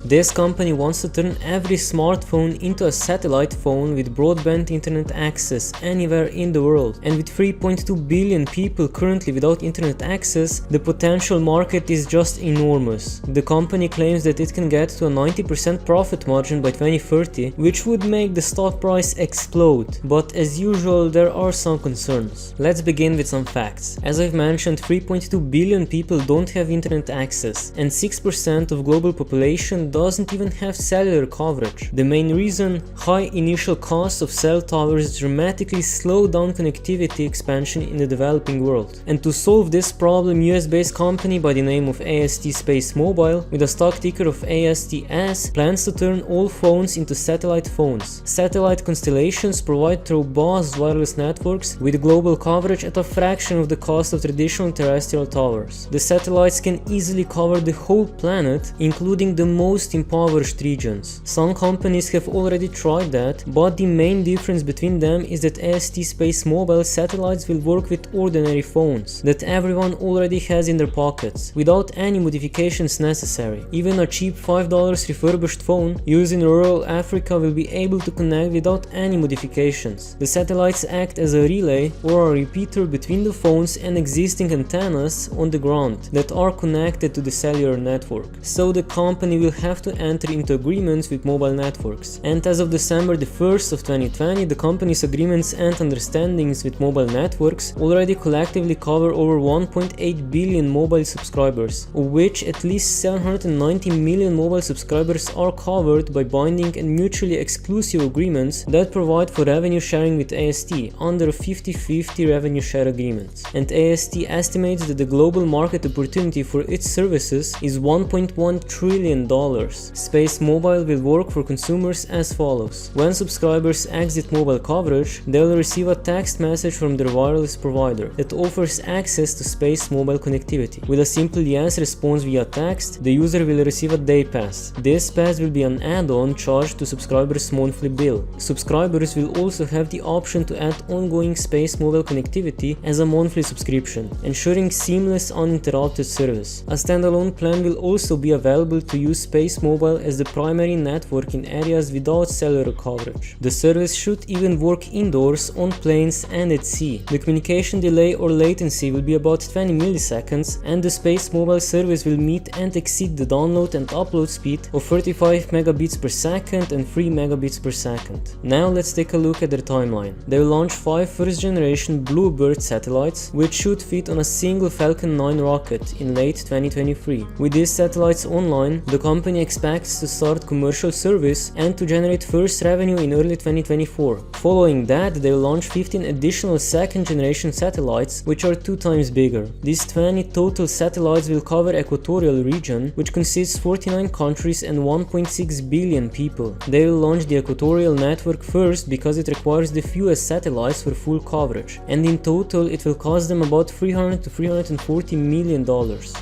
This company wants to turn every smartphone into a satellite phone with broadband internet access anywhere in the world. And with 3.2 billion people currently without internet access, the potential market is just enormous. The company claims that it can get to a 90% profit margin by 2030, which would make the stock price explode. But as usual, there are some concerns. Let's begin with some facts. As I've mentioned, 3.2 billion people don't have internet access, and 6% of global population doesn't even have cellular coverage. The main reason? High initial costs of cell towers dramatically slow down connectivity expansion in the developing world. And to solve this problem, US-based company by the name of AST SpaceMobile, with a stock ticker of ASTS, plans to turn all phones into satellite phones. Satellite constellations provide robust wireless networks with global coverage at a fraction of the cost of traditional terrestrial towers. The satellites can easily cover the whole planet, including the most impoverished regions. Some companies have already tried that, but the main difference between them is that AST SpaceMobile satellites will work with ordinary phones that everyone already has in their pockets, without any modifications necessary. Even a cheap $5 refurbished phone used in rural Africa will be able to connect without any modifications. The satellites act as a relay or a repeater between the phones and existing antennas on the ground that are connected to the cellular network. So the company will have to enter into agreements with mobile networks. And as of December the 1st of 2020, the company's agreements and understandings with mobile networks already collectively cover over 1.8 billion mobile subscribers, of which at least 790 million mobile subscribers are covered by binding and mutually exclusive agreements that provide for revenue sharing with AST under a 50-50 revenue share agreement. And AST estimates that the global market opportunity for its services is $1.1 trillion. SpaceMobile will work for consumers as follows. When subscribers exit mobile coverage, they will receive a text message from their wireless provider that offers access to SpaceMobile connectivity. With a simple yes response via text, the user will receive a day pass. This pass will be an add-on charged to subscribers' monthly bill. Subscribers will also have the option to add ongoing SpaceMobile connectivity as a monthly subscription, ensuring seamless uninterrupted service. A standalone plan will also be available to use SpaceMobile as the primary network in areas without cellular coverage. The service should even work indoors, on planes and at sea. The communication delay or latency will be about 20 milliseconds, and the SpaceMobile service will meet and exceed the download and upload speed of 35 megabits per second and 3 megabits per second. Now let's take a look at their timeline. They will launch 5 first-generation Bluebird satellites, which should fit on a single Falcon 9 rocket in late 2023. With these satellites online, the company expects to start commercial service and to generate first revenue in early 2024. Following that, they will launch 15 additional second-generation satellites, which are 2 times bigger. These 20 total satellites will cover equatorial region, which consists 49 countries and 1.6 billion people. They will launch the equatorial network first because it requires the fewest satellites for full coverage, and in total it will cost them about $300 to $340 million.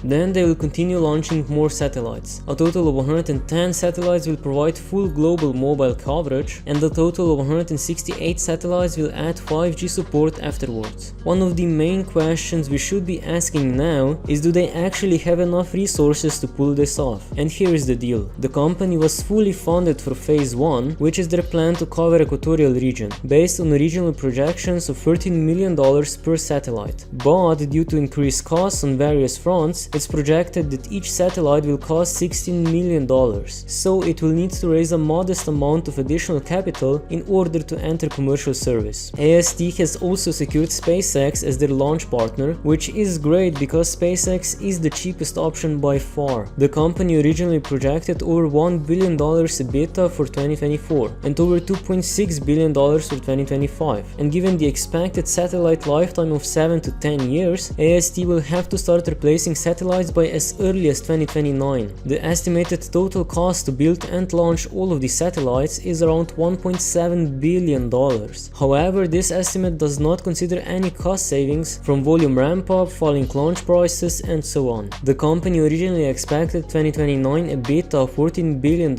Then they will continue launching more satellites. A total of 110 satellites will provide full global mobile coverage, and a total of 168 satellites will add 5G support afterwards. One of the main questions we should be asking now is, do they actually have enough resources to pull this off? And here is the deal. The company was fully funded for phase 1, which is their plan to cover equatorial region, based on original projections of $13 million per satellite. But due to increased costs on various fronts, it's projected that each satellite will cost $16 million, so it will need to raise a modest amount of additional capital in order to enter commercial service. AST has also secured SpaceX as their launch partner, which is great because SpaceX is the cheapest option by far. The company originally projected over $1 billion EBITDA for 2024 and over $2.6 billion for 2025, and given the expected satellite lifetime of 7 to 10 years, AST will have to start replacing satellites by as early as 2029. The estimated total cost to build and launch all of these satellites is around $1.7 billion. However, this estimate does not consider any cost savings from volume ramp-up, falling launch prices, and so on. The company originally expected 2029 EBITDA of $14 billion,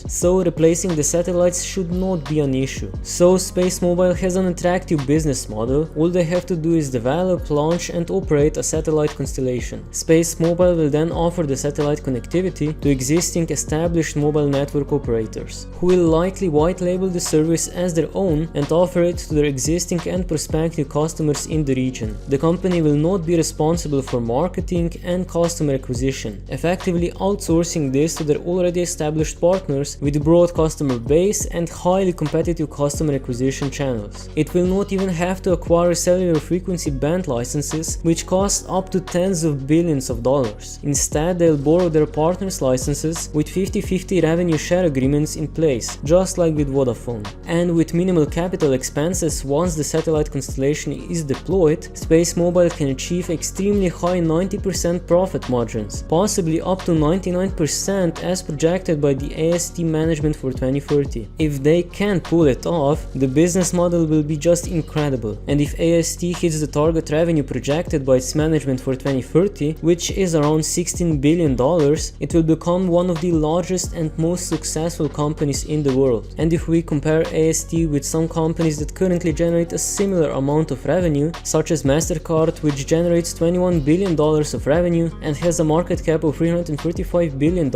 so replacing the satellites should not be an issue. So SpaceMobile has an attractive business model. All they have to do is develop, launch, and operate a satellite constellation. SpaceMobile will then offer the satellite connectivity to existing existing established mobile network operators, who will likely white label the service as their own and offer it to their existing and prospective customers in the region. The company will not be responsible for marketing and customer acquisition, effectively outsourcing this to their already established partners with broad customer base and highly competitive customer acquisition channels. It will not even have to acquire cellular frequency band licenses, which cost up to tens of billions of dollars. Instead, they'll borrow their partners' licenses with 50-50 revenue share agreements in place, just like with Vodafone. And with minimal capital expenses once the satellite constellation is deployed, SpaceMobile can achieve extremely high 90% profit margins, possibly up to 99% as projected by the AST management for 2030. If they can pull it off, the business model will be just incredible. And if AST hits the target revenue projected by its management for 2030, which is around $16 billion, it will become one of the largest and most successful companies in the world. And if we compare AST with some companies that currently generate a similar amount of revenue, such as MasterCard, which generates $21 billion of revenue and has a market cap of $335 billion,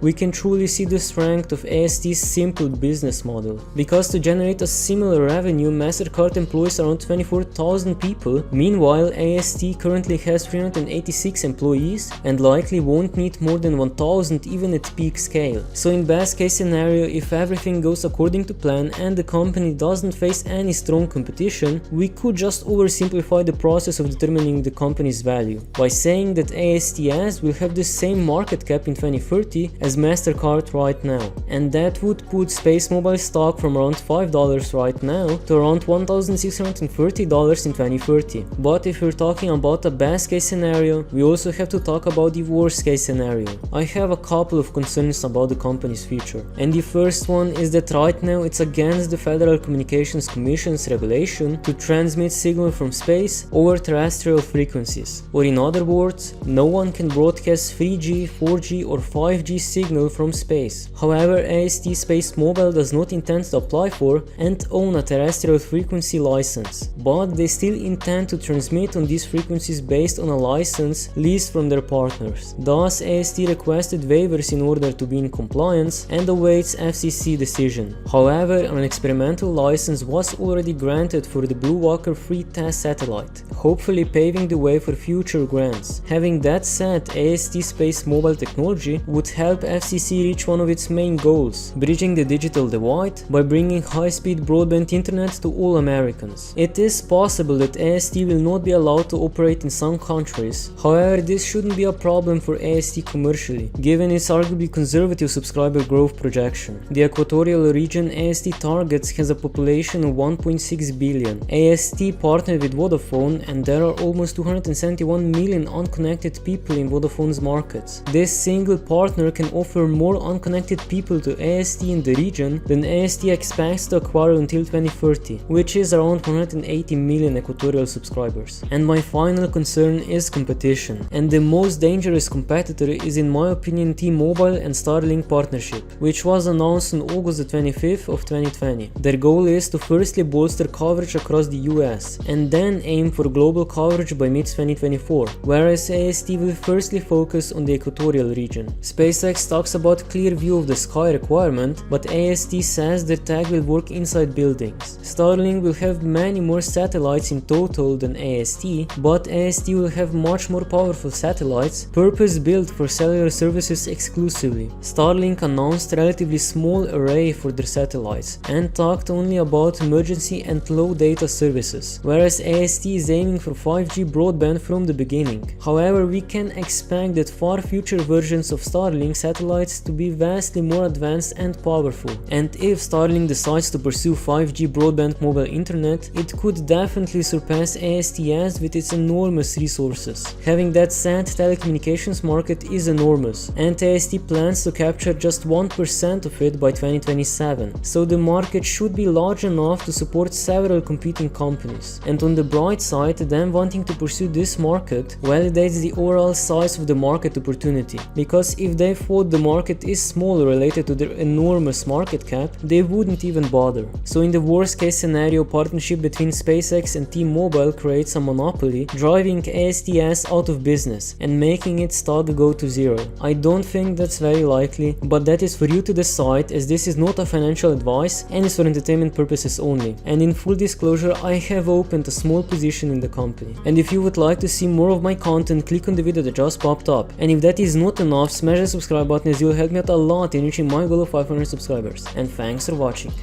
we can truly see the strength of AST's simple business model. Because to generate a similar revenue, MasterCard employs around 24,000 people, meanwhile AST currently has 386 employees and likely won't need more than 1,000 even at peak scale. So in best case scenario, if everything goes according to plan and the company doesn't face any strong competition, we could just oversimplify the process of determining the company's value by saying that ASTS will have the same market cap in 2030 as MasterCard right now, and that would put SpaceMobile stock from around $5 right now to around $1,630 in 2030. But if we're talking about a best case scenario, we also have to talk about the worst case scenario. I have a couple of concerns about the company's future, and the first one is that right now it's against the Federal Communications Commission's regulation to transmit signal from space over terrestrial frequencies, or in other words, no one can broadcast 3G, 4G or 5G signal from space. However, AST SpaceMobile does not intend to apply for and own a terrestrial frequency license, but they still intend to transmit on these frequencies based on a license leased from their partners. Thus, AST requested waivers in order to be in compliance and awaits FCC decision. However, an experimental license was already granted for the Blue Walker 3 test satellite, hopefully paving the way for future grants. Having that said, AST SpaceMobile technology would help FCC reach one of its main goals, bridging the digital divide by bringing high-speed broadband internet to all Americans. It is possible that AST will not be allowed to operate in some countries, however this shouldn't be a problem for AST commercially, given its arguably conservative subscriber growth projection. The equatorial region AST targets has a population of 1.6 billion. AST partnered with Vodafone and there are almost 271 million unconnected people in Vodafone's markets. This single partner can offer more unconnected people to AST in the region than AST expects to acquire until 2030, which is around 180 million equatorial subscribers. And my final concern is competition, and the most dangerous competitor is in my opinion T-Mobile and Starlink partnership, which was announced on August 25th of 2020. Their goal is to firstly bolster coverage across the US and then aim for global coverage by mid-2024, whereas AST will firstly focus on the equatorial region. SpaceX talks about clear view of the sky requirement, but AST says their tag will work inside buildings. Starlink will have many more satellites in total than AST, but AST will have much more powerful satellites purpose-built for cellular services exclusively. Starlink announced a relatively small array for their satellites and talked only about emergency and low data services, whereas AST is aiming for 5G broadband from the beginning. However, we can expect that far future versions of Starlink satellites to be vastly more advanced and powerful. And if Starlink decides to pursue 5G broadband mobile internet, it could definitely surpass ASTS with its enormous resources. Having that said, telecommunications market is enormous, and AST plans to capture just 1% of it by 2027, so the market should be large enough to support several competing companies. And on the bright side, them wanting to pursue this market validates the overall size of the market opportunity, because if they thought the market is small related to their enormous market cap, they wouldn't even bother. So in the worst case scenario, partnership between SpaceX and T-Mobile creates a monopoly, driving ASTS out of business and making its stock go to zero. I don't think think that's very likely, but that is for you to decide, as this is not a financial advice and is for entertainment purposes only. And in full disclosure, I have opened a small position in the company. And if you would like to see more of my content, click on the video that just popped up. And if that is not enough, smash the subscribe button, as you'll help me out a lot in reaching my goal of 500 subscribers. And thanks for watching.